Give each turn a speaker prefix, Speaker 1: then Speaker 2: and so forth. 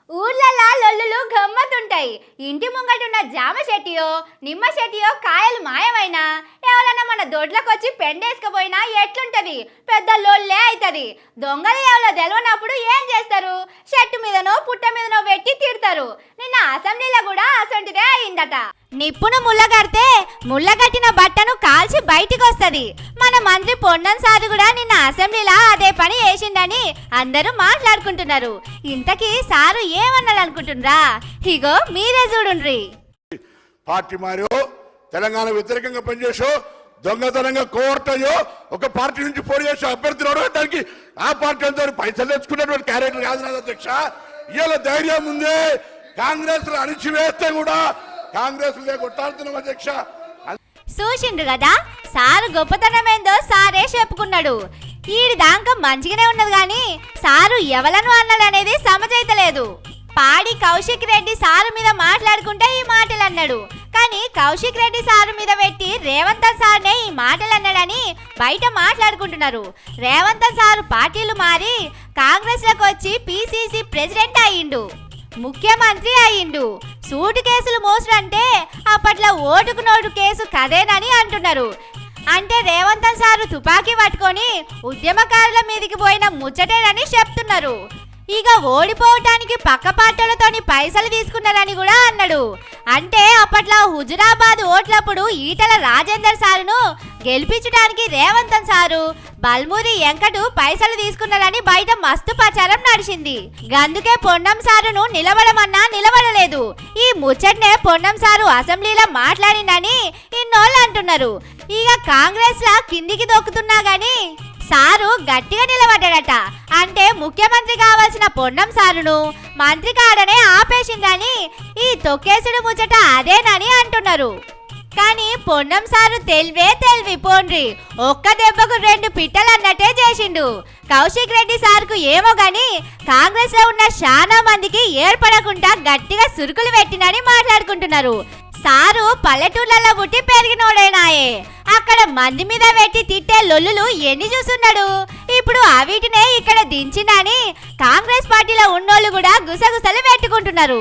Speaker 1: ఊర్లలా లొల్లులు గమ్మతుంటాయి. ఇంటి ముంగటున్న జామ చెట్టియో నిమ్మ చెట్టియో కాయలు మాయమైనా ఎవరన్నా మన దొడ్లకొచ్చి పెండేసుకపోయినా ఎట్లుంటది? పెద్ద లొల్లే అవుతుంది. దొంగలు ఎవరో తెలవనప్పుడు ఏం చేస్తారు? చెట్టు మీదనో పుట్ట మీదనో పెట్టి తిడతారు. నిన్న అసెంబ్లీలో కూడా అసొంటిదే అయిందట. నిప్పును ముళ్ళగడితే ముళ్ళగట్టిన బట్టను కాల్చి బయటికి వస్తుంది. మన మంత్రి పొన్నం సారు కూడా నిన్న అసెంబ్లీలో అదే పని చేసిండని అందరూ మాట్లాడుకుంటున్నారు. ఇంతకీ సారు ఏమన్నాడు అనుకుంటున్నారా? ఇగో మీరే చూడుండ్రి.
Speaker 2: పార్టీ మారో తెలంగాణ వ్యతిరేకంగా పనిచేసో దొంగతనంగా కోర్టయో ఒక పార్టీ నుంచి పోటీ చేసే అభ్యర్థిని ఓడగొట్టడానికి ఆ పార్టీ అంతా పైసలు తెచ్చుకున్నటువంటి క్యారెక్టర్ కాదు నాది అధ్యక్ష. ఇవాళ ధైర్యం ఉంది. కాంగ్రెస్ అణిచివేస్తే కూడా కాంగ్రెస్ కొట్టాడుతున్నాం అధ్యక్ష.
Speaker 1: చూసిండ్రు కదా సారు గొప్పతనం ఏందో సారే చెప్పుకున్నాడు. ఈడి దాకా మంచిగానే ఉన్నది కానీ సారు ఎవలను అన్నాడు అనేది సమజైతలేదు. పాడి కౌశిక్ రెడ్డి సారు మీద మాట్లాడుకుంటే ఈ మాటలు అన్నాడు. కానీ కౌశిక్ రెడ్డి సారు మీద పెట్టి రేవంత్ సార్నే ఈ మాటలు అన్నాడని బయట మాట్లాడుకుంటున్నారు. రేవంత్ సారు పార్టీలు మారి కాంగ్రెస్ లకు వచ్చి పిసిసి ప్రెసిడెంట్ అయ్యిండు, ముఖ్యమంత్రి అయ్యిండు. సూటు కేసులు మోసుడంటే అప్పట్లో ఓటుకు నోటు కేసు కదేనని అంటున్నారు. అంటే రేవంత్ సారు తుపాకీ పట్టుకొని ఉద్యమకారుల మీదకి పోయిన ముచ్చటేనని చెప్తున్నారు. ఇక ఓడిపోవటానికి పక్క పార్టీలతోని పైసలు తీసుకున్నారని కూడా అన్నాడు. అంటే అప్పట్లో హుజురాబాద్ ఓట్లప్పుడు ఈటల రాజేందర్ సారును గెలిపించడానికి రేవంత్ సారు బల్మూరి వెంకటు పైసలు తీసుకున్నారని బయట మస్తు ప్రచారం నడిచింది. అందుకే పొన్నం సారును నిలబడమన్నా నిలబడలేదు. ఈ ముచ్చటనే పొన్నం సారు అసెంబ్లీలో మాట్లాడిందని ఇన్నోళ్ళు అంటున్నారు. ఇక కాంగ్రెస్ లా కిందికి దొక్కుతున్నా గాని సారు గట్టిగా నిలబడ్డాడట. అంటే ముఖ్యమంత్రి కావాల్సిన పొన్నం సారును మంత్రి కాడనే ఆపేసిందని ఈ తొక్కేసుడు ముచ్చట అదేనని అంటున్నారు. కానీ పొన్నం సారు తెలివి పోండ్రి ఒక్క దెబ్బకు రెండు పిట్టలు అన్నట్టే చేసిండు. కౌశిక్ రెడ్డి సార్కు ఏమో గాని కాంగ్రెస్ లో ఉన్న చాలా మందికి ఏర్పడకుండా గట్టిగా సురుకులు పెట్టినని మాట్లాడుకుంటున్నారు. సారు పల్లెటూర్లలో పుట్టి పెరిగినోడేనాయే. అక్కడ మంది మీద పెట్టి తిట్టే లొల్లులు ఎన్ని చూస్తున్నాడు. ఇప్పుడు అవిటినే ఇక్కడ దించిందని కాంగ్రెస్ పార్టీలో ఉన్నోళ్ళు కూడా గుసగుసలు పెట్టుకుంటున్నారు.